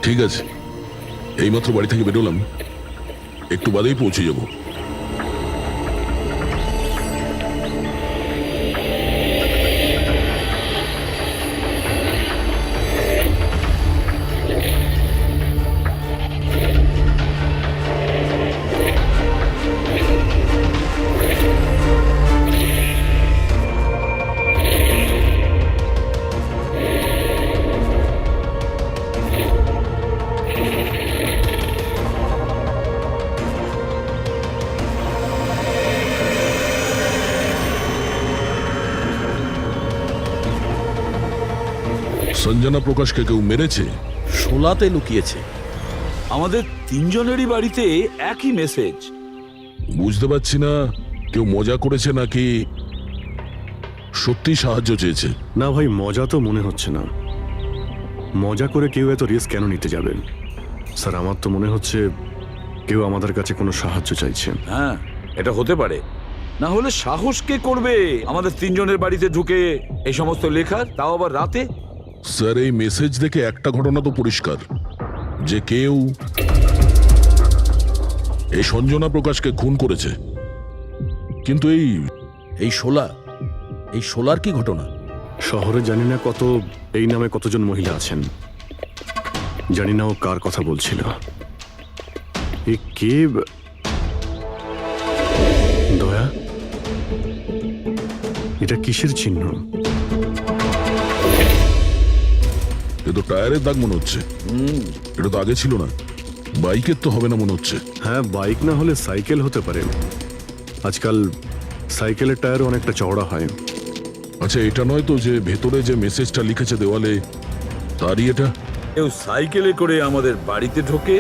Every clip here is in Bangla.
ঠিক আছে, এইমাত্র বাড়ি থেকে বেরোলাম, একটু বাদেই পৌঁছে যাব। সঞ্জনা প্রকাশকে কেউ মেরেছে? শোলাতে লুকিয়েছে। আমাদের তিনজনেরই বাড়িতে একই মেসেজ। বুঝতে পারছি না কেউ মজা করেছে নাকি সত্যি সাহায্য চেয়েছে। না ভাই, মজা তো মনে হচ্ছে না। মজা করে কেউ এত রিস্ক কেন নিতে যাবেন? স্যার, আমার তো মনে হচ্ছে কেউ আমাদের কাছে কোনো সাহায্য চাইছে। হ্যাঁ, এটা হতে পারে। না হলে সাহস কে করবে আমাদের তিনজনের বাড়িতে ঢুকে এই সমস্ত লেখার, তাও আবার রাতে? স্যার, এই মেসেজ দেখে একটা ঘটনা তো পরিষ্কার, যে কেউ এই সঞ্জনা প্রকাশকে খুন করেছে। কিন্তু এই শোলার কি ঘটনা? শহরে জানি না এই নামে কতজন মহিলা আছেন, জানি না ও কার কথা বলছিল। এ কে? দয়া, এটা কিসের চিহ্ন? এ তো টায়ারের দাগ মনে হচ্ছে। এটা তো আগে ছিল না। বাইকের তো হবে না মনে হচ্ছে। হ্যাঁ, বাইক না হলে সাইকেল হতে পারে। আজকাল সাইকেলের টায়ার অনেকটা চওড়া হয়। আচ্ছা, এটা নয় তো যে ভেতরে যে মেসেজটা লিখেছে দেওয়ালে, তারই এটা? কেউ সাইকেলে করে আমাদের বাড়িতে ঢোকে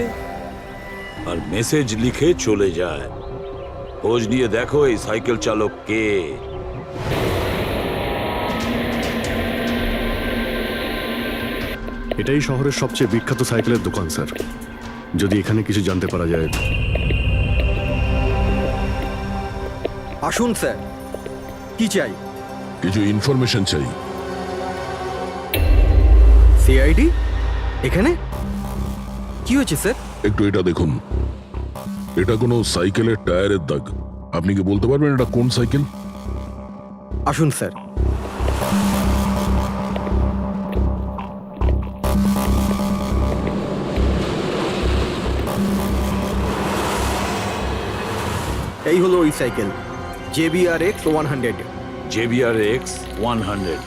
আর মেসেজ লিখে চলে যায়। খোঁজ নিয়ে দেখো এই সাইকেল চালক কে। এটাই শহরের সবচেয়ে বিখ্যাত সাইকেলের দোকান স্যার। যদি এখানে কিছু জানতে পারা যায়। আসুন স্যার, কি চাই? কিছু ইনফরমেশন চাই। সিআইডি এখানে? কি হয়েছে স্যার? একটু এটা দেখুন, এটা কোনো সাইকেলের টায়ারের দাগ। আপনি কি বলতে পারবেন এটা কোন সাইকেল? আসুন স্যার। এই হলো ওই সাইকেল, JBRX 100। JBRX 100।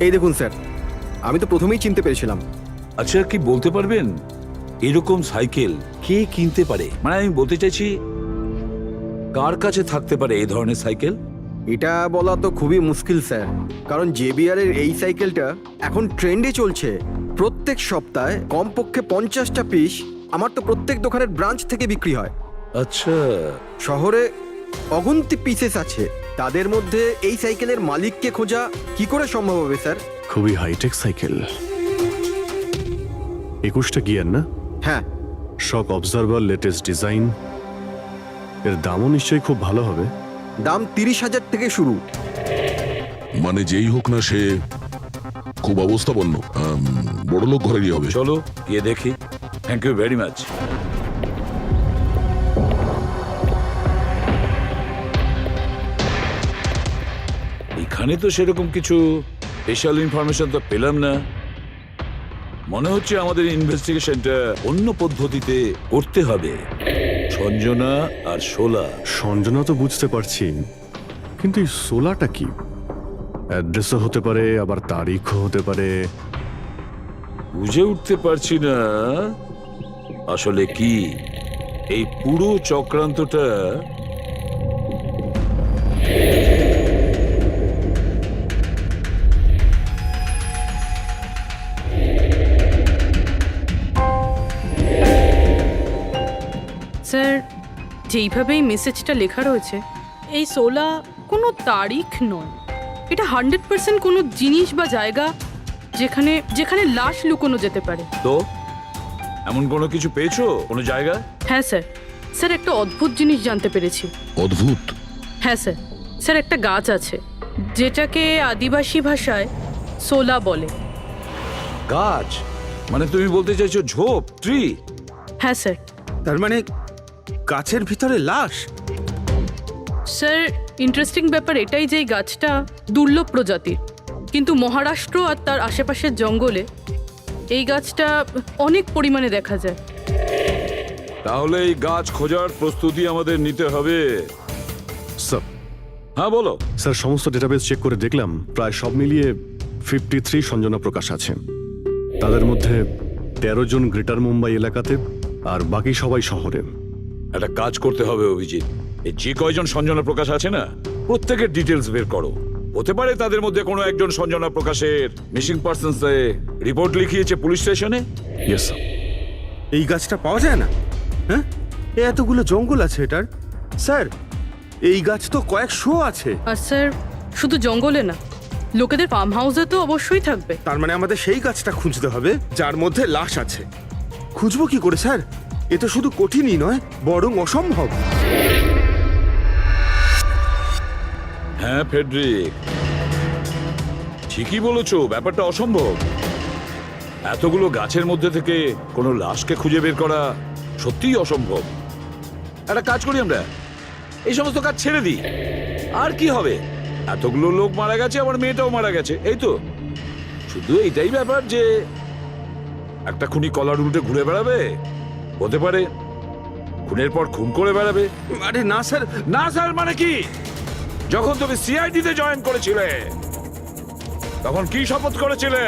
এই দেখুন স্যার, আমি তো প্রথমেই চিনতে পেরেছিলাম। আচ্ছা, কি বলতে পারবেন এরকম সাইকেল কে কিনতে পারে? মানে আমি বলতে চাইছি, কার কাছে থাকতে পারে এই ধরনের সাইকেল? এটা বলা তো খুবই মুশকিল স্যার, কারণ JBR এর এই সাইকেলটা এখন ট্রেন্ডে চলছে। প্রত্যেক সপ্তাহে কমপক্ষে 50টা পিস আমার তো প্রত্যেক দোকানের ব্রাঞ্চ থেকে বিক্রি হয়। আচ্ছা, শহরে অগুন্তি পিসেস আছে, তাদের মধ্যে এই সাইকেলের মালিককে খোঁজা কি করে সম্ভব হবে স্যার? খুবই হাইটেক সাইকেল। 21টা গিয়ার না? হ্যাঁ। শক অবজারভার, লেটেস্ট ডিজাইন। এর দামও নিশ্চয়ই খুব ভালো হবে। দাম 30,000 থেকে শুরু। মানে যেই হোক না, সে খুব অবস্থাপন্ন, বড়লোক ঘরেরই হবে। চলো গিয়ে দেখি। Thank you very much. এখানে তো সেরকম কিছু স্পেশাল ইনফরমেশন তো পেলাম না। মনে হচ্ছে আমাদের ইনভেস্টিগেশনটা অন্য পদ্ধতিতে করতে হবে। সঞ্জনা আর শোলা। সঞ্জনা তো বুঝতে পারছি, কিন্তু এই সোলাটা কি? অ্যাড্রেসও হতে পারে, আবার তারিখও হতে পারে। বুঝে উঠতে পারছি না আসলে কি এই পুরো চক্রান্তটা। স্যার, যেইভাবে এই মেসেজটা লেখা রয়েছে, এই 16 কোনো তারিখ নয়। এটা 100% কোনো জিনিস বা জায়গা যেখানে যেখানে লাশ লুকোনো যেতে পারে। তো এমন কোনো কিছু পেয়েছো, কোনো জায়গা? হ্যাঁ স্যার, স্যার একটা অদ্ভুত জিনিস জানতে পেরেছি। অদ্ভুত? হ্যাঁ স্যার, স্যার একটা গাছ আছে যেটাকে আদিবাসী ভাষায় সোলা বলে। গাছ মানে তুমি বলতে চাইছো ঝোপ, ট্রি? হ্যাঁ স্যার। তার মানে গাছের ভিতরে লাশ? স্যার ইন্টারেস্টিং ব্যাপার এটাই যে এই গাছটা দুর্লভ প্রজাতির, কিন্তু মহারাষ্ট্র আর তার আশেপাশের জঙ্গলে এই গাছটা অনেক পরিমাণে দেখা যায়। তাহলে এই গাছ খোঁজার প্রস্তুতি আমাদের নিতে হবে। স্যার হ্যাঁ বলো। স্যার সমস্ত ডেটাবেস চেক করে দেখলাম প্রায় সব মিলিয়ে 53 সঞ্জনা প্রকাশ আছে। তাদের মধ্যে 13 জন গ্রেটার মুম্বাই এলাকাতে আর বাকি সবাই শহরে। একটা কাজ করতে হবে অভিজিৎ, এই যে কয়জন সঞ্জনা প্রকাশ আছে না প্রত্যেকের ডিটেলস বের করো। হতে পারে তাদের মধ্যে কোনো একজন সঞ্জনা প্রকাশের মিসিং পার্সনস রিপোর্ট লিখিয়েছে পুলিশ স্টেশনে। Yes sir. এই গাছটা পাওয়া যায় না? হ্যাঁ, এতগুলো জঙ্গল আছে এটার। স্যার এই গাছ তো কয়েকশো আছে। আর স্যার শুধু জঙ্গলে না, লোকেদের ফার্ম হাউসে তো অবশ্যই থাকবে। তার মানে আমাদের সেই গাছটা খুঁজতে হবে যার মধ্যে লাশ আছে। খুঁজবো কি করে স্যার? এ তো শুধু কঠিনই নয়, বরং অসম্ভব। হ্যাঁ ফেডরিক, ঠিকই বলেছো, ব্যাপারটা অসম্ভব। এতগুলো গাছের মধ্যে থেকে কোনো লাশকে খুঁজে বের করা সত্যিই অসম্ভব। একটা কাজ করি আমরা, এই সমস্ত কাজ ছেড়ে দিই। আর কি হবে, এতগুলো লোক মারা গেছে, আমার মেয়েটাও মারা গেছে, এই তো। শুধু এইটাই ব্যাপার যে একটা খুনি কলার উল্টে ঘুরে বেড়াবে, হতে পারে খুনের পর খুন করে বেড়াবে। আরে না স্যার। না স্যার মানে কি? যখন তুমি সিআইডি তে জয়েন করেছিলে তখন কি শপথ করেছিলে?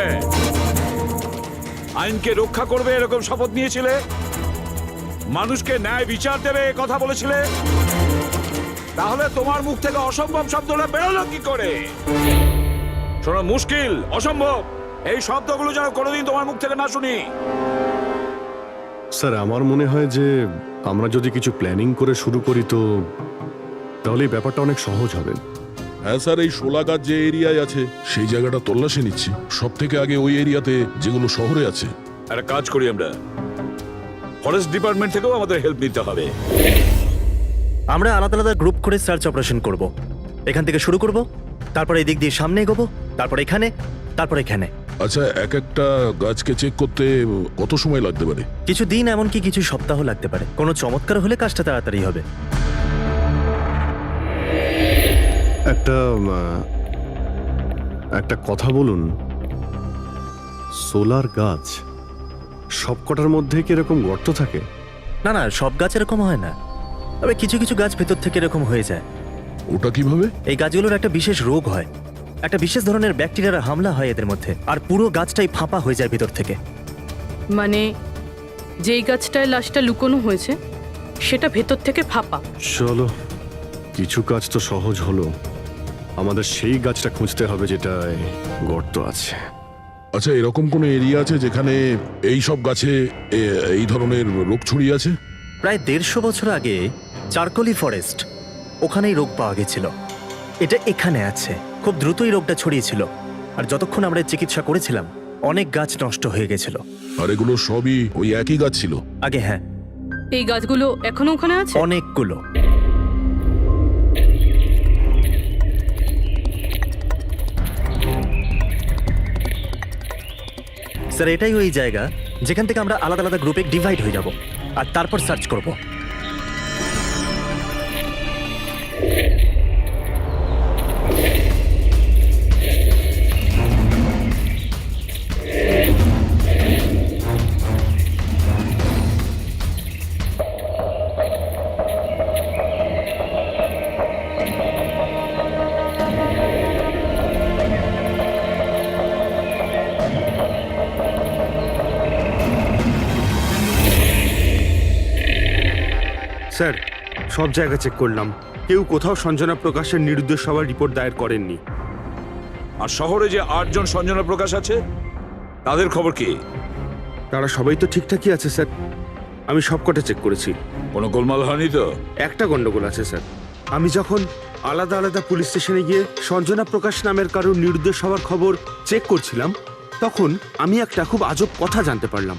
আইনকে রক্ষা করবে এরকম শপথ নিয়েছিলে? মানুষকে ন্যায় বিচার দেবে এ কথা বলেছিলে? তাহলে তোমার মুখ থেকে অসম্ভব শব্দটা বেরোলো কি করে? শোনো, মুশকিল, অসম্ভব, এই শব্দগুলো যেন কোনোদিন তোমার মুখ থেকে না শুনি। স্যার আমার মনে হয় যে আমরা যদি কিছু প্ল্যানিং করে শুরু করি তো তাহলে এই ব্যাপারটা অনেক সহজ হবে। হ্যাঁ স্যার, এই শোলা গাছ যে এরিয়ায় আছে সেই জায়গাটা তল্লাশি নিচ্ছি। সব থেকে আগে ওই এরিয়াতে যেগুলো শহরে আছে। একটা কাজ করি আমরা, ফরেস্ট ডিপার্টমেন্ট থেকেও আমাদের হেল্প নিতে হবে। আমরা আলাদা আলাদা গ্রুপ করে সার্চ অপারেশন করব। এখান থেকে শুরু করব, তারপর এই দিক দিয়ে সামনে এগোবো, তারপর এখানে, তারপর এখানে। আচ্ছা, এক একটা গাছকে চেক করতে কত সময় লাগতে পারে? কিছু দিন, এমনকি কিছু সপ্তাহ লাগতে পারে। কোনো চমৎকার হলে কাজটা তাড়াতাড়ি হবে। একটা কথা বলুন, সোলার গাছ সবকটার মধ্যে কি এরকম গর্ত থাকে? না না, সব গাছ এরকম হয় না, তবে কিছু কিছু গাছ ভেতর থেকে এরকম হয়ে যায়। ওটা কিভাবে? এই গাছগুলোর একটা বিশেষ রোগ হয়, একটা বিশেষ ধরনের ব্যাকটেরিয়ার হামলা হয় এদের মধ্যে, আর পুরো গাছটাই ফাঁপা হয়ে যায় ভেতর থেকে। মানে যেই গাছটায় লাশটা লুকোনো হয়েছে সেটা ভেতর থেকে ফাঁপা। চলো, কিছু কাজ তো সহজ হলো, আমাদের সেই গাছটা খুঁজতে হবে যেটায় গর্ত আছে। আচ্ছা, এরকম কোনো এরিয়া আছে যেখানে এই সব গাছে এই ধরনের রোগ ছড়িয়ে আছে? প্রায় 150 বছর আগে চারকোলি ফরেস্ট, ওখানেই রোগ পাওয়া গেছিল। এটা এখানে আছে। খুব দ্রুতই রোগটা ছড়িয়েছিল, আর যতক্ষণ আমরা চিকিৎসা করেছিলাম অনেক গাছ নষ্ট হয়ে গেছিল। আর এগুলো সবই ওই একই গাছ ছিল? আগে হ্যাঁ, এই গাছগুলো এখনো ওখানে আছে? অনেকগুলো। স্যার এটাই ওই জায়গা যেখান থেকে আমরা আলাদা আলাদা গ্রুপে ডিভাইড হয়ে যাব আর তারপর সার্চ করব। স্যার সব জায়গা চেক করলাম, কেউ কোথাও সঞ্জনা প্রকাশের নিরুদ্দেশ হওয়ার রিপোর্ট দায়ের করেননি। আর শহরে যে 8 জন সঞ্জনা প্রকাশ আছে তাদের খবর কি? তারা সবাই তো ঠিকঠাকই আছে স্যার, আমি সবকটা চেক করেছি। কোনো গোলমাল হয়নি তো? একটা গন্ডগোল আছে স্যার। আমি যখন আলাদা আলাদা পুলিশ স্টেশনে গিয়ে সঞ্জনা প্রকাশ নামের কারোর নিরুদ্দেশ হওয়ার খবর চেক করছিলাম, তখন আমি একটা খুব আজব কথা জানতে পারলাম।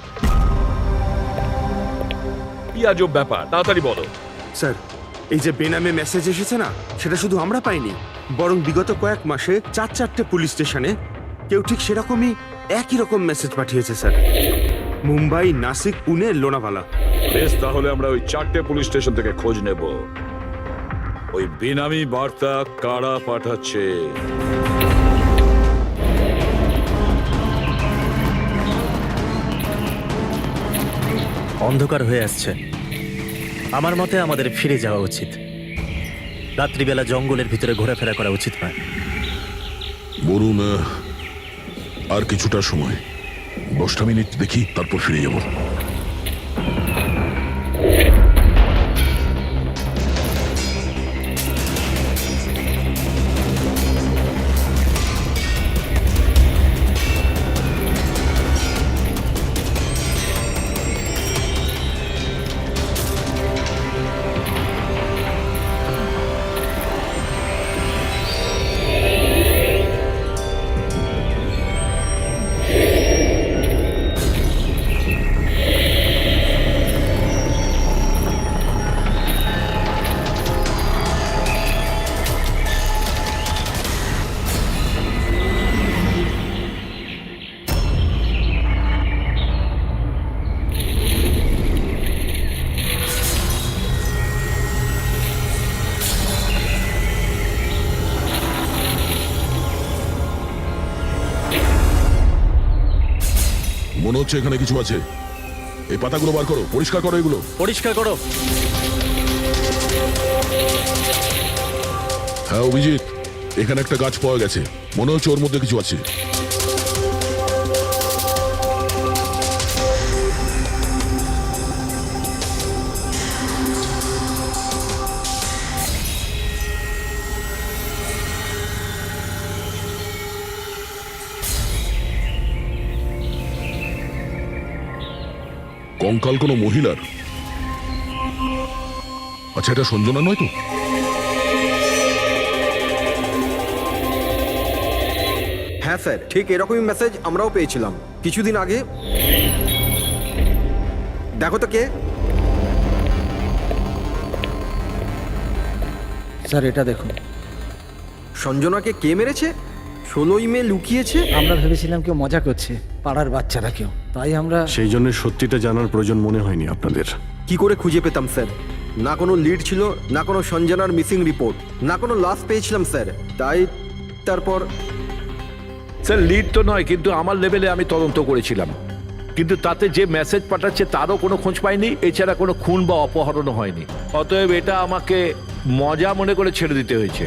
কি আজব ব্যাপার, তাড়াতাড়ি বলো। স্যার এই যে বেনামে মেসেজ এসেছে না, সেটা শুধু আমরা পাইনি, বরং বিগত কয়েক মাসে 4-4টে পুলিশ স্টেশনে কেউ ঠিক সেরকমই একই রকম মেসেজ পাঠিয়েছে স্যার। মুম্বাই, নাসিক, পুনে, লোনাভালা। বেশ, তাহলে আমরা ওই 4টে পুলিশ স্টেশন থেকে খোঁজ নেব ওই বেনামি বার্তা কারা পাঠাচ্ছে। অন্ধকার হয়ে আসছে। আমার মতে আমাদের ফিরে যাওয়া উচিত। রাত্রিবেলা জঙ্গলের ভিতরে ঘোরাফেরা করা উচিত নয়। বলুন, আর কিছুটা সময়, 10টা মিনিট দেখি, তারপর ফিরে যাব। মনে হচ্ছে এখানে কিছু আছে। এই পাতাগুলো বার করো, পরিষ্কার করো এগুলো। পরিষ্কার করো। হ্যাঁ অভিজিৎ, এখানে একটা গাছ পাওয়া গেছে, মনে হচ্ছে ওর মধ্যে কিছু আছে। কঙ্কাল কোনো মহিলার? আচ্ছা, এটা সঞ্জনা নয় তো? হ্যাঁ স্যার, ঠিক এরকমই মেসেজ আমরাও পেয়েছিলাম কিছুদিন আগে। দেখো তো কে। স্যার এটা দেখুন। সঞ্জনাকে কে মেরেছে? 16ই মে লুকিয়েছে। আমরা ভেবেছিলাম কেউ মজা করছে, পাড়ার বাচ্চারা কেউ, তাই আমরা সেই জন্য সত্যিটা জানার প্রয়োজন মনে হয়নি আপনাদের। কি করে খুঁজে পেতাম স্যার? না কোনো লিড ছিল, না কোনো সঞ্জনার মিসিং রিপোর্ট, না কোনো লাশ পেয়েছিলাম স্যার। তাই তারপর স্যার, লিড তো নয়, কিন্তু আমার লেভেলে আমি তদন্ত করেছিলাম, কিন্তু তাতে যে মেসেজ পাঠাচ্ছে তারও কোনো খোঁজ পাইনি। এছাড়া কোনো খুন বা অপহরণও হয়নি। অতএব এটা আমাকে মজা মনে করে ছেড়ে দিতে হয়েছে।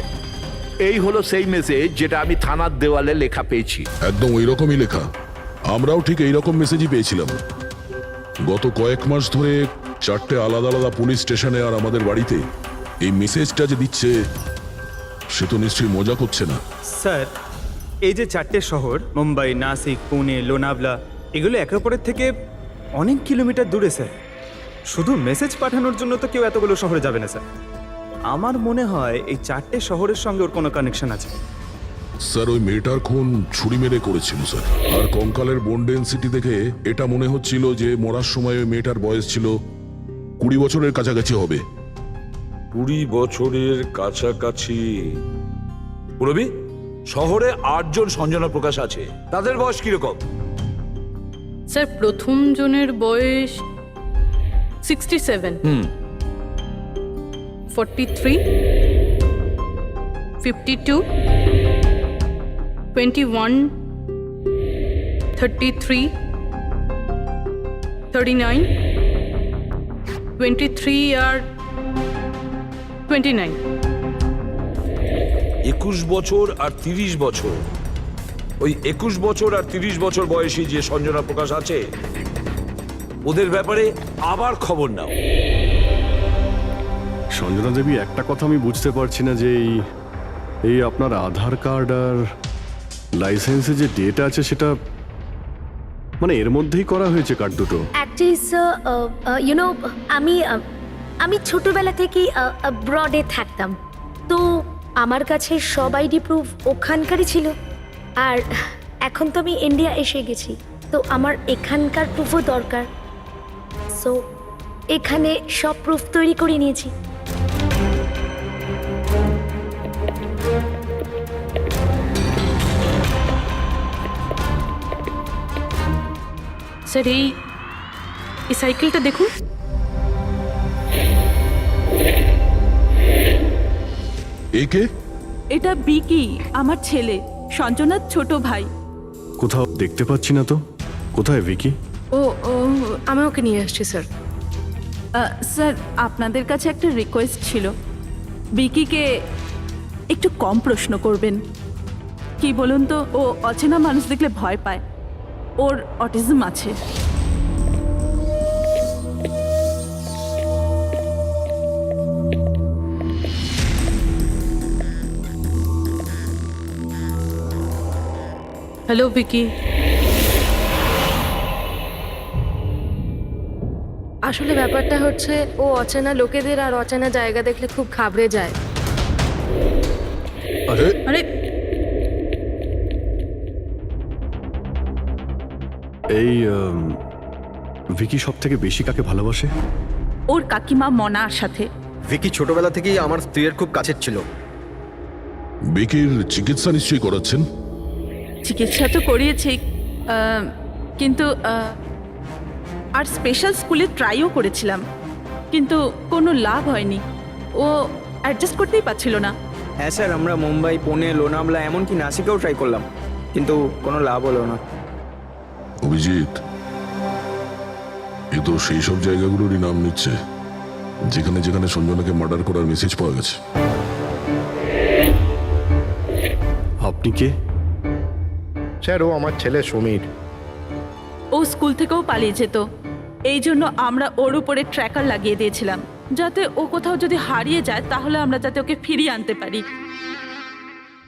এই হলো সেই মেসেজ যেটা আমি থানার দেওয়ালে লেখা পেয়েছি। একদম ওই রকমই লেখা। আমরাও ঠিক এইরকম মেসেজই পেয়েছিলাম। গত কয়েক মাস ধরে 4টে আলাদা আলাদা পুলিশ স্টেশনে আর আমাদের বাড়িতে এই মেসেজটা যে দিচ্ছে, সে তো নিশ্চয়ই মজা করছে না। স্যার, এই যে 4টে শহর, মুম্বাই, নাসিক, পুনে, লোনাভলা, এগুলো একে অপরের থেকে অনেক কিলোমিটার দূরে স্যার। শুধু মেসেজ পাঠানোর জন্য তো কেউ এতগুলো শহরে যাবে না স্যার। আমার মনে হয় এই 4টে শহরের সঙ্গে ওর কোনো কানেকশন আছে। স্যার, ওই মেয়েটার খুন ছুরি মেরে করেছিল স্যার। আর কঙ্কালের বোন ডেন্সিটি দেখে এটা মনে হচ্ছিল যে মরার সময় ওই মেয়েটার বয়স ছিল 20 বছরের কাছাকাছি হবে। 20 বছরের কাছাকাছি। পুরবি, শহরে 8 জন সঞ্জনা প্রকাশ আছে, তাদের বয়স কিরকম? স্যার, প্রথম জনের বয়স 67, 43, 52, 21, 33, 39, 23 আর 29। 21 বছর আর 30 বছর। ওই 21 বছর আর 30 বছর বয়সী যে সঞ্জনা প্রকাশ আছে, ওদের ব্যাপারে আবার খবর নাও। সঞ্জনা দেবী, একটা কথা আমি বুঝতে পারছি না যে এই আপনার আধার কার্ড আর লাইসেন্সে যে ডেট আছে সেটা মানে এর মধ্যেই করা হয়েছে কার্ড দুটো। অ্যাকচুয়ালি স্যার, আমি ছোটবেলা থেকেই ব্রডে থাকতাম, তো আমার কাছে সব আইডি প্রুফ ওখানকারই ছিল। আর এখন তো আমি ইন্ডিয়া এসে গেছি, তো আমার এখানকার প্রুফও দরকার। সো এখানে সব প্রুফ তৈরি করে নিয়েছি। স্যার এই সাইকেলটা দেখুন। একে এটা বিকি, আমার ছেলে, সঞ্জনার ছোট ভাই। কোথাও দেখতে পাচ্ছি না তো। কোথায় ভিকি? ও ও আমি ওকে নিয়ে আসছি স্যার। স্যার, আপনাদের কাছে একটা রিকোয়েস্ট ছিল, বিকিকে একটু কম প্রশ্ন করবেন। কি বলুন তো, ও অচেনা মানুষ দেখলে ভয় পায়, ওর অটিজম আছে। হ্যালো ভিকি। আসলে ব্যাপারটা হচ্ছে ও অচেনা লোকেদের আর অচেনা জায়গা দেখলে খুব ঘাবড়ে যায়। আরে আরে এই ভিকি সব থেকে বেশি কাকে ভালোবাসে? ওর কাকিমা মনার সাথে। ভিকি ছোটবেলা থেকেই আমার স্ত্রীর খুব কাছের ছিল। বিকির চিকিৎসা নিশ্চয়ই করাচ্ছেন। চিকিৎসা তো করিয়েছি, কিন্তু আর স্পেশাল স্কুলে ট্রাইও করেছিলাম, কিন্তু কোনো লাভ হয়নি। ও অ্যাডজাস্ট করতেই পারছিল না। হ্যাঁ স্যার, আমরা মুম্বাই, পুনে, লোনাভলা, এমনকি নাসিকেও ট্রাই করলাম, কিন্তু কোনো লাভ হলো না। অভিজিৎ, এ তো সেই সব জায়গাগুলোরই নাম নিচ্ছে যেখানে যেখানে সঞ্জনাকে মার্ডার করার মেসেজ পাওয়া গেছে। আপনি কে? স্যার, ও আমার ছেলে সমীর। ও স্কুল থেকেও পালিয়ে যেত, এই জন্য আমরা ওর উপরে ট্র্যাকার লাগিয়ে দিয়েছিলাম, যাতে ও কোথাও যদি হারিয়ে যায় তাহলে আমরা যাতে ওকে ফিরিয়ে আনতে পারি।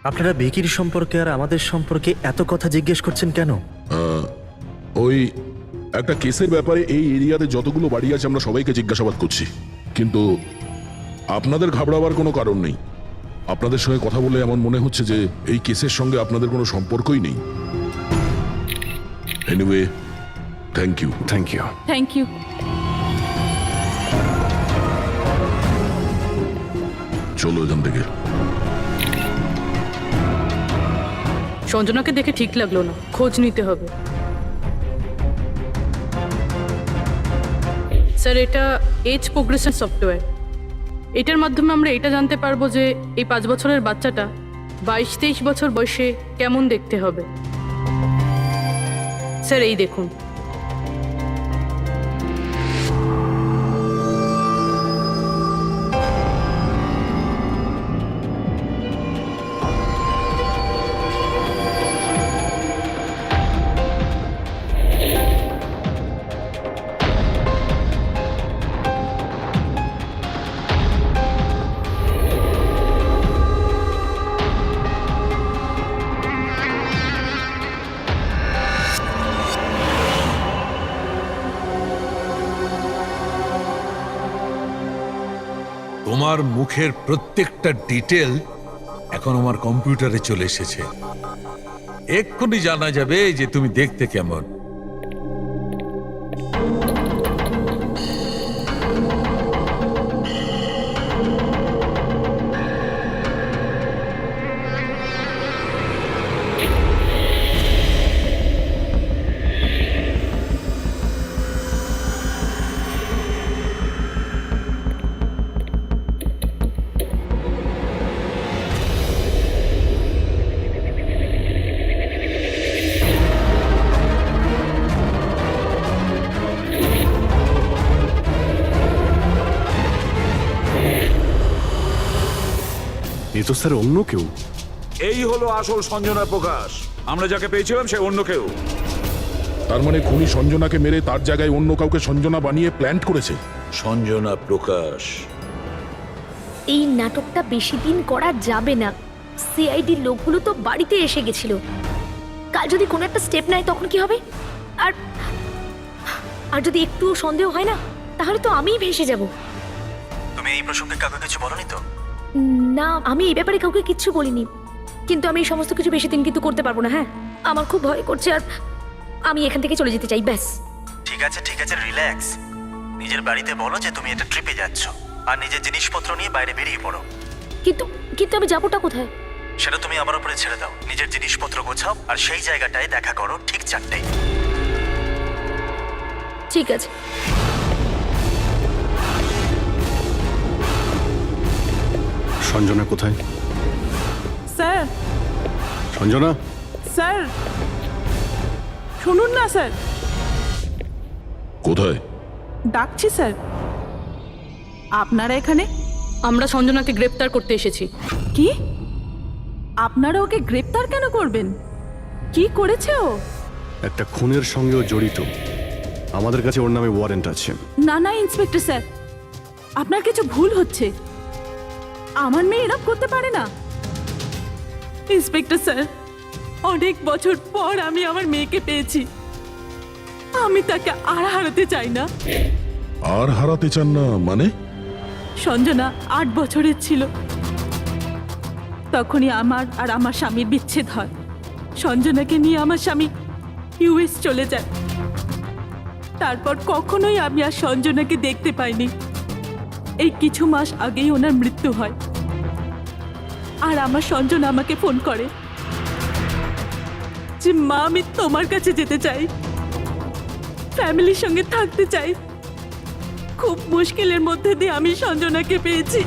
আপনারা বেকির সম্পর্কে আর আমাদের সম্পর্কে এত কথা জিজ্ঞেস করছেন কেন? ওই একটা কেসের ব্যাপারে এই এরিয়াতে যতগুলো বাড়ি আছে আমরা সবাইকে জিজ্ঞাসাবাদ করছি, কিন্তু আপনাদের ঘাবড়াবার কোনো কারণ নেই। আপনাদের সঙ্গে কথা বলে এমন মনে হচ্ছে যে এই কেসের সঙ্গে আপনাদের কোনো সম্পর্কই নেই। Anyway, thank you. Thank you. Thank you. চলো এখান থেকে। সঞ্জনাকে দেখে ঠিক লাগলো না, খোঁজ নিতে হবে। স্যার, এটা এজ প্রোগ্রেশন সফটওয়্যার। এটার মাধ্যমে আমরা এটা জানতে পারবো যে এই 5 বছরের বাচ্চাটা 22-23 বছর বয়সে কেমন দেখতে হবে। স্যার এই দেখুন। তোমার মুখের প্রত্যেকটা ডিটেল এখন আমার কম্পিউটারে চলে এসেছে। এক্ষুনি জানা যাবে যে তুমি দেখতে কেমন। এ তো স্যার অন্য কেউ। এই হলো আসল সঞ্জনা প্রকাশ। আমরা যাকে পেয়েছিলাম সে অন্য কেউ। তার মানে খুনি সঞ্জনাকে মেরে তার জায়গায় অন্য কাউকে সঞ্জনা বানিয়ে প্ল্যান্ট করেছে। সঞ্জনা প্রকাশ। এই নাটকটা বেশি দিন করা যাবে না। সিআইডির লোকগুলো তো বাড়িতে এসে গেছিল। কাল যদি কোনো একটা স্টেপ নেয় তখন কি হবে? আর আর যদি একটুও সন্দেহ হয় না, তাহলে তো আমিই ভেসে যাব। তুমি এই প্রসঙ্গে কাউকে কিছু বলনি তো? না, আমি এই ব্যাপারে কাউকে কিচ্ছু বলিনি, কিন্তু আমি এই সমস্ত কিছু বেশি দিন কিন্তু করতে পারবো না। হ্যাঁ, আমার খুব ভয় করছে আর আমি এখান থেকে চলে যেতে চাই, ব্যাস। ঠিক আছে ঠিক আছে, রিল্যাক্স। নিজের বাড়িতে বলো যে তুমি এটা ট্রিপে যাচ্ছ আর নিজের জিনিসপত্র নিয়ে বাইরে বেরিয়ে পড়ো। কিন্তু কিন্তু আমি যাবোটা কোথায়? সেটা তুমি আমার উপরে ছেড়ে দাও। নিজের জিনিসপত্র গোছাও আর সেই জায়গাটায় দেখা করো ঠিক 4টায়। ঠিক আছে। সঞ্জনা কোথায়? স্যার সঞ্জনা, স্যার শুনুন না স্যার, কোথায়? ডাকছি স্যার। আপনারা এখানে? আমরা সঞ্জনাকে গ্রেপ্তার করতে এসেছি। কি? আপনারা ওকে গ্রেপ্তার কেন করবেন? কি করেছে ও? একটা খুনের সঙ্গেও জড়িত। আমাদের কাছে ওর নামে ওয়ারেন্ট আছে। না না ইন্সপেক্টর স্যার, আপনার কিছু ভুল হচ্ছে। আমার মেয়ে এরকম করতে পারে না। ইন্সপেক্টর স্যার, অনেক বছর পর আমি আমার মেয়েকে পেয়েছি। আমি তাকে আর হারাতে চাই না। আর হারাতে চান না মানে? সঞ্জনা 8 বছরের ছিল, তখনই আমার আর আমার স্বামীর বিচ্ছেদ হয়। সঞ্জনাকে নিয়ে আমার স্বামী ইউএস চলে যায়। তারপর কখনোই আমি আর সঞ্জনাকে দেখতে পাইনি। এই কিছু মাস আগেই ওনার মৃত্যু হয়। আর আমার সঞ্জনা আমাকে ফোন করে যে মা, আমি তোমার কাছে যেতে চাই, ফ্যামিলির সঙ্গে থাকতে চাই। খুব মুশকিলের মধ্যে দিয়ে আমি সঞ্জনাকে পেয়েছি।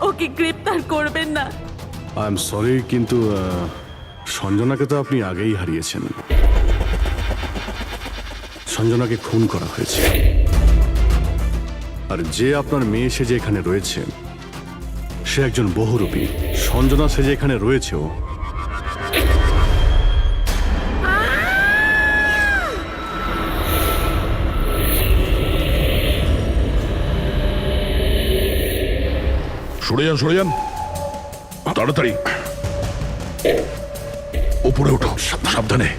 ওকে গ্রেপ্তার করবেন না। আই এম সরি, কিন্তু সঞ্জনাকে তো আপনি আগেই হারিয়েছেন। সঞ্জনাকে খুন করা হয়েছে। আর যে আপনার মেয়ে সেজে এখানে রয়েছে সে একজন বহুরূপী। সঞ্জনা সেজে এখানে রয়েছেও। সরে যান, সরে যান, তাড়াতাড়ি ওপরে ওঠো, সাবধানে।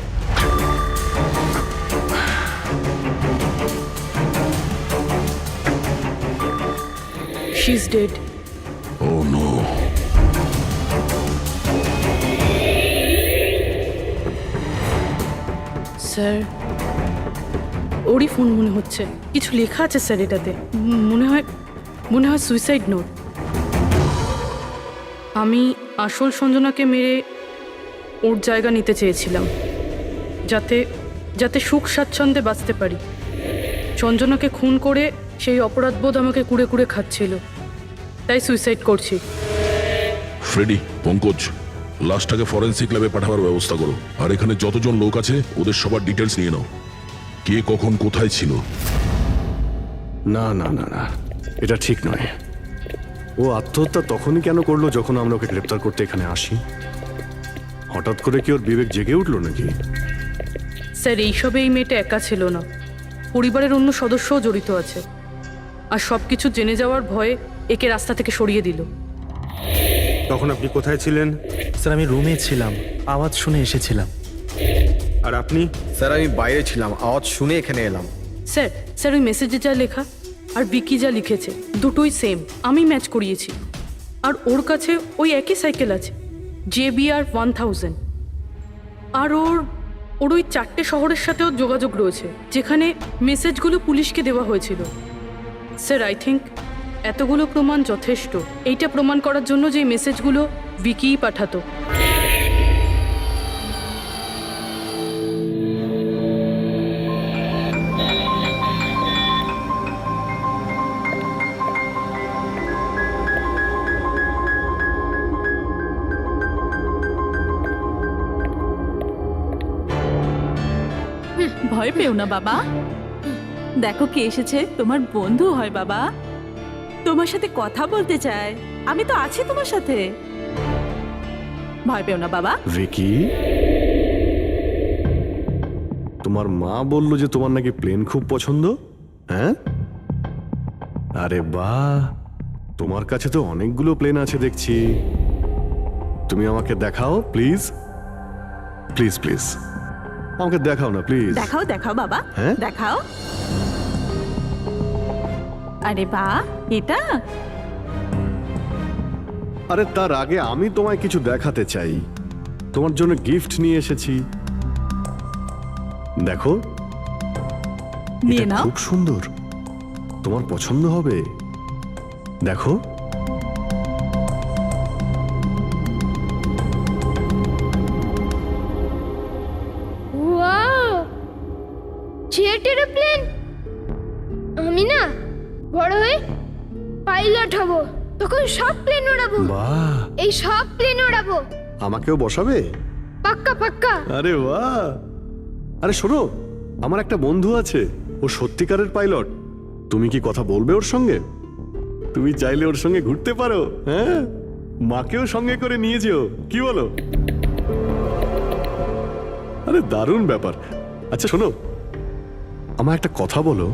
She is dead. Oh no. Sir, ওরই ফোন মনে হচ্ছে। কিছু লেখা আছে স্যার এটাতে। মনে হয় সুইসাইড নোট। আমি আসল সঞ্জনাকে মেরে ওর জায়গা নিতে চেয়েছিলাম, যাতে সুখ স্বাচ্ছন্দ্যে বাঁচতে পারি। সঞ্জনাকে খুন করে সেই অপরাধবোধ আমাকে কুড়ে কুড়ে খাচ্ছিল, তাই সুইসাইড করছি। ফ্রেডি, পঙ্কজ, লাশটাকে ফরেন্সিক ল্যাবে পাঠাবার ব্যবস্থা করো। আর এখানে যতজন লোক আছে ওদের সবার ডিটেলস নিয়ে নাও। কে কখন কোথায় ছিল। না না না না, এটা ঠিক নয়। ও আত্মহত্যা তখনই কেন করলো যখন আমরা ওকে গ্রেপ্তার করতে এখানে আসি? হঠাৎ করে কি ওর বিবেক জেগে উঠলো নাকি? স্যার, এইসবে এই মেয়েটা একা ছিল না, পরিবারের অন্য সদস্যও জড়িত আছে। আর সব কিছু জেনে যাওয়ার ভয়ে একে রাস্তা থেকে সরিয়ে দিল। তখন আপনি কোথায় ছিলেন? স্যার আমি রুমে ছিলাম, আওয়াজ শুনে এসেছিলাম। আর আপনি? স্যার আমি বাইরে ছিলাম, আওয়াজ শুনে এখানে এলাম। স্যার ওই মেসেজে যা লেখা আর বিকি যা লিখেছে দুটোই সেম। আমি ম্যাচ করিয়েছি। আর ওর কাছে ওই একই সাইকেল আছে, JBR 1000। আর ওর ওই 4টে শহরের সাথেও যোগাযোগ রয়েছে যেখানে মেসেজগুলো পুলিশকে দেওয়া হয়েছিল। স্যার, আই থিঙ্ক এতগুলো প্রমাণ যথেষ্ট এইটা প্রমাণ করার জন্য যে এই মেসেজগুলো বিকিই পাঠাতো। ভয় পেও না বাবা, দেখো কে এসেছে। তোমার বন্ধু হয় বাবা, তোমার সাথে কথা বলতে চায়। আমি তো আছি তোমার সাথে, ভয় পেও না বাবা। ভিকি, তোমার মা বলল যে তোমার নাকি প্লেন খুব পছন্দ। হ্যাঁ, আরে বাহ, তোমার কাছে তো অনেকগুলো প্লেন আছে দেখছি। তুমি আমাকে দেখাও প্লিজ, প্লিজ প্লিজ আমাকে দেখাও না প্লিজ। দেখাও দেখাও বাবা, হ্যাঁ? দেখাও। আরে বাহ, এটা? আরে তার আগে আমি তোমায় কিছু দেখাতে চাই। তোমার জন্য গিফট নিয়ে এসেছি, দেখো। নিয়ে এটা নাও। খুব সুন্দর, তোমার পছন্দ হবে, দেখো। Wow, jet aeroplane? আমি না বড় হয়ে পাইলট হব, তখন সব প্লেন ওড়াবো, বাহ, এই সব প্লেন ওড়াবো, আমাকেও বসাবে? পাক্কা পাক্কা। আরে বাহ! আরে শোনো, আমার একটা বন্ধু আছে, ও সত্যিকারের পাইলট। তুমি কি কথা বলবে ওর সঙ্গে? তুমি চাইলে ওর সঙ্গে ঘুরতে পারো, হ্যাঁ? মাকেও সঙ্গে করে নিয়ে যেও, কি বলো? আরে দারুণ ব্যাপার। আচ্ছা শোনো, আমার একটা কথা বলো,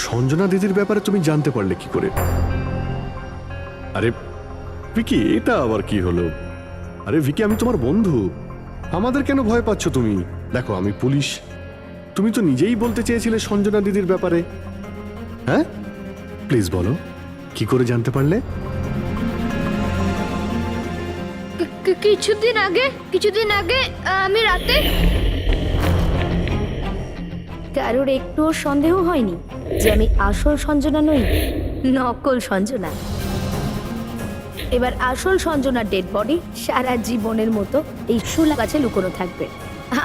সঞ্জনা দিদির ব্যাপারে তুমি জানতে পারলে কি করে? আরে ভিকি, এটা আবার কি হলো? আরে ভিকি, আমি তোমার বন্ধু, আমাদের কেন ভয় পাচ্ছ তুমি? দেখো, আমি পুলিশ, তুমি তো নিজেই বলতে চেয়েছিলে সঞ্জনা দিদির ব্যাপারে, হ্যাঁ? প্লিজ বলো, কি করে জানতে পারলে? কিছুদিন আগে আমি রাতে। কারোর একটুও সন্দেহ হয়নি যে আমি আসল সঞ্জনা নই, নকল সঞ্জনা। এবার আসল সঞ্জনার ডেড বডি সারা জীবনের মতো এই শুলা গাছে লুকোনো থাকবে।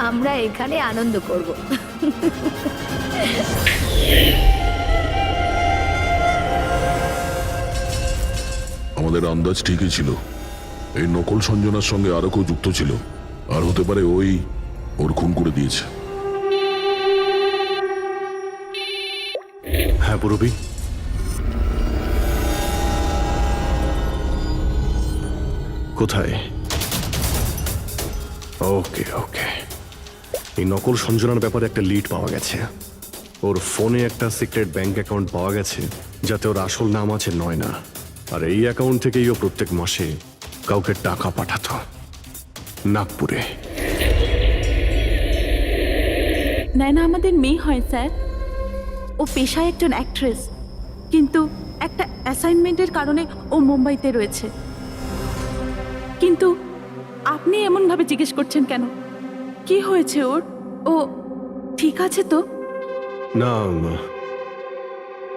আমরা এখানে আনন্দ করব। আমাদের আন্দাজ ঠিকই ছিল, এই নকল সঞ্জনার সঙ্গে আরো কেউ যুক্ত ছিল, আর হতে পারে ওই ওর খুন করে দিয়েছে। হ্যাঁ পুরবি, কোথায়? ওকে ওকে, এই নকল সঞ্জনার ব্যাপারে একটা লিড পাওয়া গেছে। ওর ফোনে একটা সিক্রেট ব্যাংক অ্যাকাউন্ট পাওয়া গেছে, যাতে ওর আসল নাম আছে নয়না, আর এই অ্যাকাউন্ট থেকেই ও প্রত্যেক মাসে কাউকে টাকা পাঠাতো নাগপুরে। নয়না আমাদের মেয়ে হয় স্যার, ও পেশায় একজন অ্যাক্ট্রেস, কিন্তু একটা অ্যাসাইনমেন্টের কারণে ও মুম্বাইতে রয়েছে। কিন্তু আপনি এমনভাবে জিজ্ঞেস করছেন কেন? কি হয়েছে ওর? ও ঠিক আছে তো? না,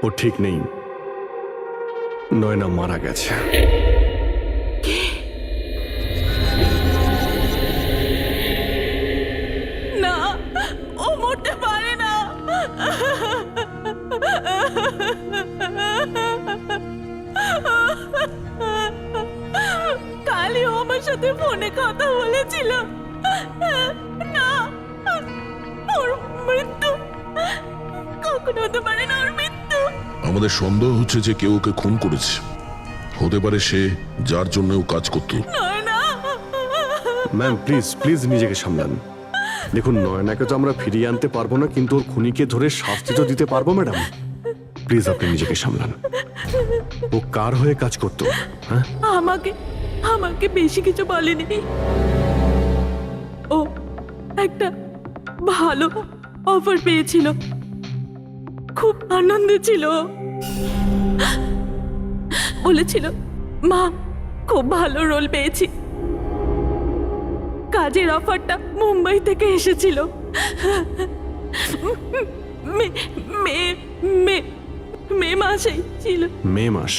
ও ঠিক নেই, নয়না মারা গেছে। না, ও মরতে পারে না। কালই ও আমার সাথে ফোনে কথা বলেছিল। না, ওর মৃত্যু কখনো হতে পারে না, ওর মৃত্যু। আমাদের সন্দেহ হচ্ছে যে কেউ ওকে খুন করেছে, হতে পারে সে যার জন্য ও কাজ করত। ম্যাম প্লিজ প্লিজ নিজেকে সামলান। দেখুন, নয়নাকে তো আমরা ফিরিয়ে আনতে পারবো না, কিন্তু ওর খুনিকে ধরে শাস্তি তো দিতে পারবো ম্যাডাম। প্লিজ আপনি নিজেকে সামলান। ও কার হয়ে কাজ করতো? হ্যাঁ, আমাকে বেশি কিছু বলেনি। ও একটা ভালো অফার পেয়েছিল, খুব আনন্দে ছিল। বলেছিল, মা খুব ভালো রোল পেয়েছি। কাজের অফারটা মুম্বাই থেকে এসেছিল। মে মাসেই ছিল। মে মাস?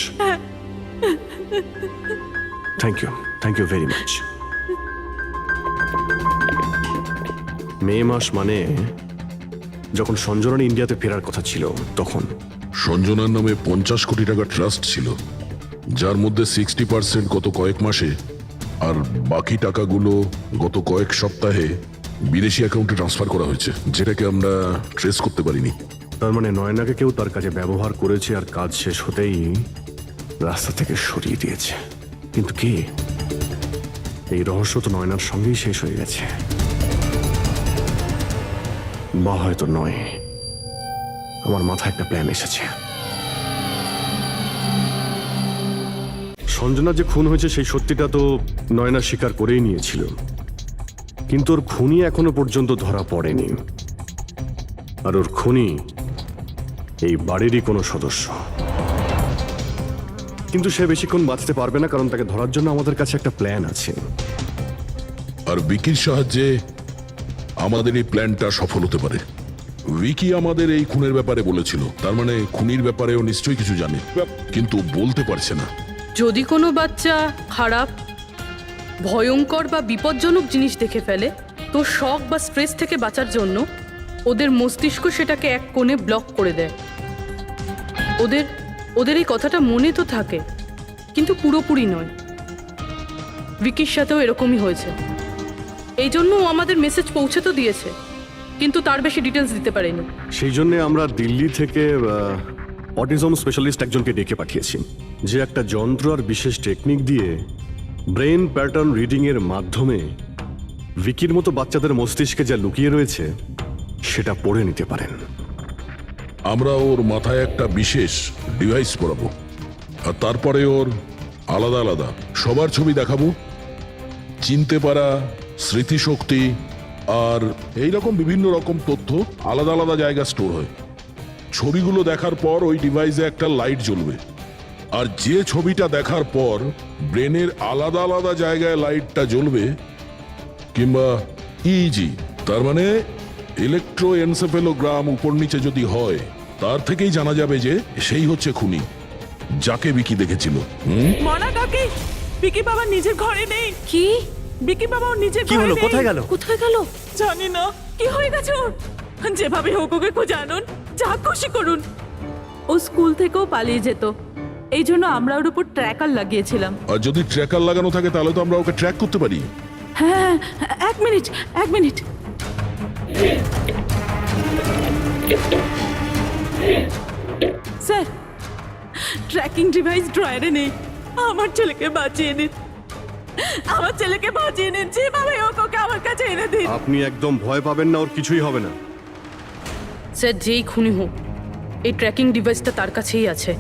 Thank you very much. May মাস মানে যখন সঞ্জনার ইন্ডিয়াতে ফেরার কথা ছিল তখন। সঞ্জনার নামে 50 কোটি টাকা ট্রাস্ট ছিল, যার মধ্যে 60% গত কয়েক মাসে আর বাকি টাকাগুলো গত কয়েক সপ্তাহে বিদেশি অ্যাকাউন্টে ট্রান্সফার করা হয়েছে, যেটাকে আমরা ট্রেস করতে পারিনি। তার মানে নয়নাকে কেউ তার কাজে ব্যবহার করেছে, আর কাজ শেষ হতেই রাস্তা থেকে সরিয়ে দিয়েছে। কিন্তু কে? এই রহস্য তো নয়নার সঙ্গেই শেষ হয়ে গেছে, বা হয়তো নয়। আমার মাথায় একটা প্ল্যান এসেছে। সঞ্জনা যে খুন হয়েছে সেই সত্যিটা তো নয়না স্বীকার করেই নিয়েছিল, কিন্তু ওর খুনি এখনো পর্যন্ত ধরা পড়েনি। আর ওর খুনি এই বাড়িরই কোনো সদস্য। কিন্তু সে বেশিক্ষণ বাঁচতে পারবে না, কারণ তাকে ধরার জন্য আমাদের কাছে একটা প্ল্যান আছে। আর বিকির সাহায্যে আমাদের এই প্ল্যানটা সফল হতে পারে। উইকি আমাদের এই খুনের ব্যাপারে বলেছিল, তার মানে খুনির ব্যাপারেও নিশ্চয়ই কিছু জানে, কিন্তু বলতে পারছে না। যদি কোনো বাচ্চা খারাপ, ভয়ঙ্কর বা বিপজ্জনক জিনিস দেখে ফেলে, তো শক বা স্ট্রেস থেকে বাঁচার জন্য ওদের মস্তিষ্ক সেটাকে এক কোণে ব্লক করে দেয়। ওদের ওদের এই কথাটা মনে তো থাকে, কিন্তু পুরোপুরি নয়। ভিকির সাথেও এরকমই হয়েছে। এই জন্য ও আমাদের মেসেজ পৌঁছে তো দিয়েছে, কিন্তু তার বেশি ডিটেলস দিতে পারেনি। সেই জন্য আমরা দিল্লি থেকে অটিজম স্পেশালিস্ট একজনকে ডেকে পাঠিয়েছি, যে একটা যন্ত্র আর বিশেষ টেকনিক দিয়ে ব্রেন প্যাটার্ন রিডিং এর মাধ্যমে ভিকির মতো বাচ্চাদের মস্তিষ্কে যা লুকিয়ে রয়েছে সেটা পড়ে নিতে পারেন। আমরা ওর মাথায় একটা বিশেষ ডিভাইস পরাবো, আর তারপরে ওর আলাদা আলাদা সবার ছবি দেখাবো। চিনতে পারা, স্মৃতিশক্তি আর এই রকম বিভিন্ন রকম তথ্য আলাদা আলাদা জায়গা স্টোর হয়। ছবিগুলো দেখার পর ওই ডিভাইসে একটা লাইট জ্বলবে, আর যে ছবিটা দেখার পর ব্রেনের আলাদা আলাদা জায়গায় লাইটটা জ্বলবে, কিংবা ইজি তার মানে ইলেকট্রোএনসেফেলোগ্রাম উপর নিচে যদি হয়, তার থেকেই জানা যাবে যে সেই হচ্ছে খুনি, যাকে বিকি দেখেছিল। মনা কাকি, বিকি বাবা নিজের ঘরে নেই। কি? বিকি বাবা ওর নিজের কি ঘরে হলো? নেই। কোথায় গেল? কোথায় গেল? জানি না কি হয়ে গেছে ওর। যেভাবে হোক ওকে খুঁজে আনুন, যা খুশি করুন। ও স্কুল থেকেও পালিয়ে যেত, এই জন্য আমরা ওর উপর ট্র্যাকার লাগিয়েছিলাম। আর যদি ট্র্যাকার লাগানো থাকে তাহলে তো আমরা ওকে ট্র্যাক করতে পারি। হ্যাঁ, এক মিনিট। স্যার, ট্র্যাকিং ডিভাইস ড্রয়ারে নেই। আমার ছেলেকে বাঁচিয়ে নিন, যেভাবে হোক ওকে আমার কাছে এনে দিন। আপনি একদম ভয় পাবেন না, ওর কিছুই হবে না। স্যার, যেই খুনি হোক, এই ট্র্যাকিং ডিভাইসটা তার কাছেই আছে।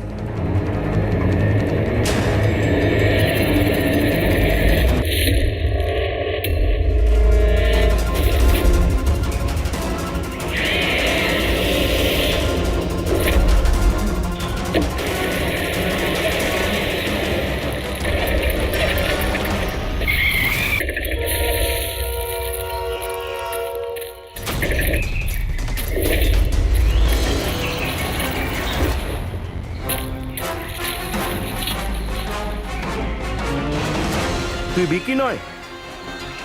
তুই বিকি নয়,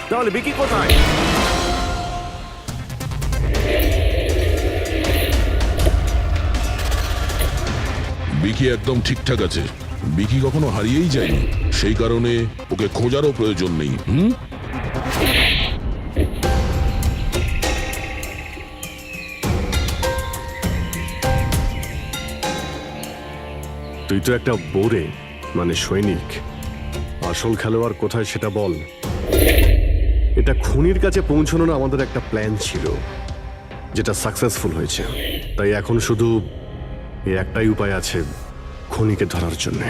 তাহলে বিকি কোথায়? বিকি একদম ঠিকঠাক আছে। বিকি কখনো হারিয়েই যায়নি, সেই কারণে ওকে খোঁজারও প্রয়োজন নেই। তুই তো একটা বোরে, মানে সৈনিক। আসল খেলোয়াড় কোথায় সেটা বল। এটা খুনির কাছে পৌঁছানোর আমাদের একটা প্ল্যান ছিল, যেটা সাকসেসফুল হয়েছে। তাই এখন শুধু এই একটাই উপায় আছে খুনিকে ধরার জন্য।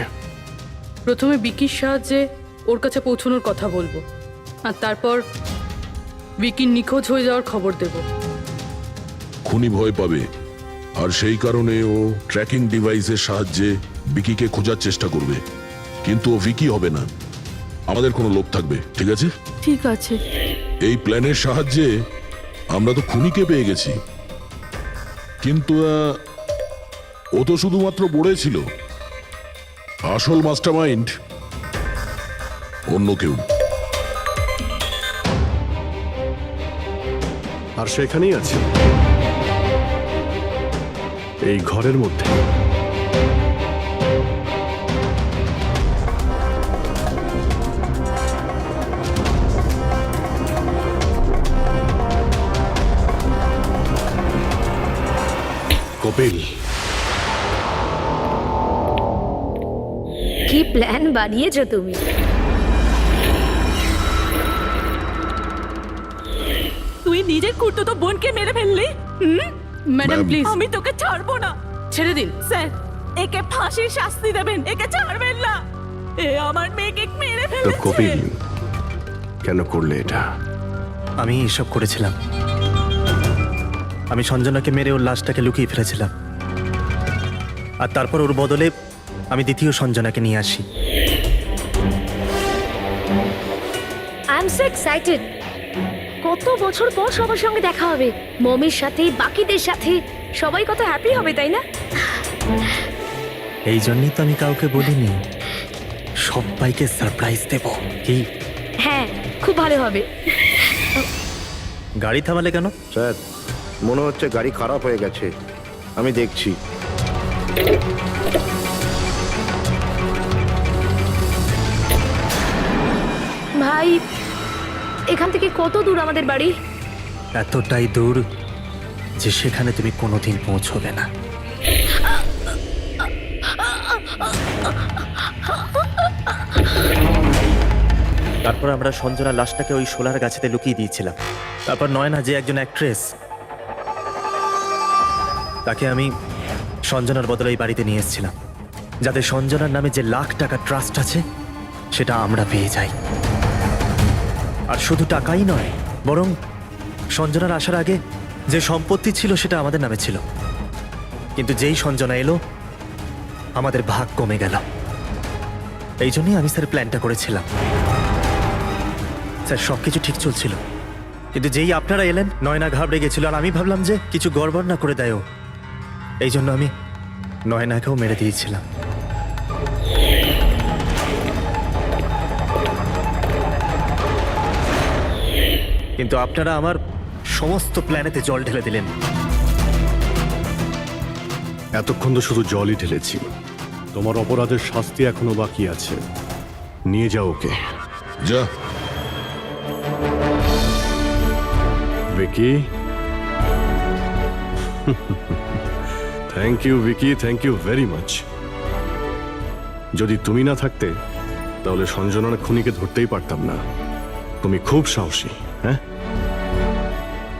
প্রথমে বিকির সাহায্যে ওর কাছে পৌঁছানোর কথা বলবো, আর তারপর বিকির নিখোঁজ হয়ে যাওয়ার খবর দেব। খুনি ভয় পাবে, আর সেই কারণে ও ট্র্যাকিং ডিভাইসের সাহায্যে বিকিকে খোঁজার চেষ্টা করবে। কিন্তু ও ভিকি হবে না, আমাদের কোনো লোক থাকবে। ঠিক আছে? ঠিক আছে। এই প্ল্যানের সাহায্যে আমরা তো খুনিকে পেয়ে গেছি, কিন্তু ও তো শুধুমাত্র বোড়ে ছিল। আসল মাস্টারমাইন্ড অন্য কেউ। আর সেখানেই আছে, এই ঘরের মধ্যে। কপিল, কি প্ল্যান বানিয়েছো তুমি? তুই নিজের কুর্তুতো বোনকে মেরে ফেললি। ম্যাডাম প্লিজ, আমি তোকে ছাড়বো না। ছেড়ে দিন। স্যার, একে ফাঁসির শাস্তি দেবেন, একে ছাড়বেন না। এ আমার মেয়েকে মেরে তো ফেলেছে। কপিল কেন করলে এটা? আমি এসব করেছিলাম। আমি সঞ্জনাকে মেরে ওর লাশটাকে লুকিয়ে ফেলেছিলাম, আর তারপর ওর বদলে আমি দ্বিতীয় সঞ্জনাকে নিয়ে আসি। I am so excited. কত বছর পর সবার সঙ্গে দেখা হবে, মমির সাথে, বাকিদের সাথে। সবাই কত হ্যাপি হবে, তাই না? এই জন্যই তো আমি কাউকে বলিনি, সবাইকে সারপ্রাইজ দেব। কি? হ্যাঁ, খুব ভালো হবে। গাড়ি থামালে কেন? স্যার, মনে হচ্ছে গাড়ি খারাপ হয়ে গেছে, আমি দেখছি। ভাই, এখান থেকে কত দূর আমাদের বাড়ি? এতটাই দূর যে সেখানে তুমি কোনোদিন পৌঁছবে না। তারপর আমরা সঞ্জনার লাশটাকে ওই শোলার গাছেতে লুকিয়ে দিয়েছিলাম। তারপর নয়না, যে একজন অ্যাক্ট্রেস, তাকে আমি সঞ্জনার বদলে এই বাড়িতে নিয়ে এসেছিলাম, যাতে সঞ্জনার নামে যে লাখ টাকা ট্রাস্ট আছে সেটা আমরা পেয়ে যাই। আর শুধু টাকাই নয়, বরং সঞ্জনার আসার আগে যে সম্পত্তি ছিল সেটা আমাদের নামে ছিল, কিন্তু যেই সঞ্জনা এলো আমাদের ভাগ কমে গেল। এই জন্যই আমি স্যার প্ল্যানটা করেছিলাম। স্যার, সবকিছু ঠিক চলছিল, কিন্তু যেই আপনারা এলেন নয়না ঘাবড়ে গেছিল, আর আমি ভাবলাম যে কিছু গড়বড় না করে দেয় ও। এই জন্য আমি নয়নাকেও মেরে দিয়েছিলাম। কিন্তু আপনারা আমার সমস্ত প্ল্যানেতে জল ঢেলে দিলেন। এতক্ষণ তো শুধু জলই ঢেলেছি। তোমার অপরাধের শাস্তি এখনো বাকি আছে। নিয়ে যাও ওকে। যা। Vicky, thank you Vicky, thank you very much. যদি তুমি না থাকতে তাহলে সঞ্জনার খুনিকে ধরতেই পারতাম না। তুমি খুব সাহসী। হ্যাঁ,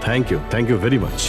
থ্যাংক ইউ ভেরি মাচ।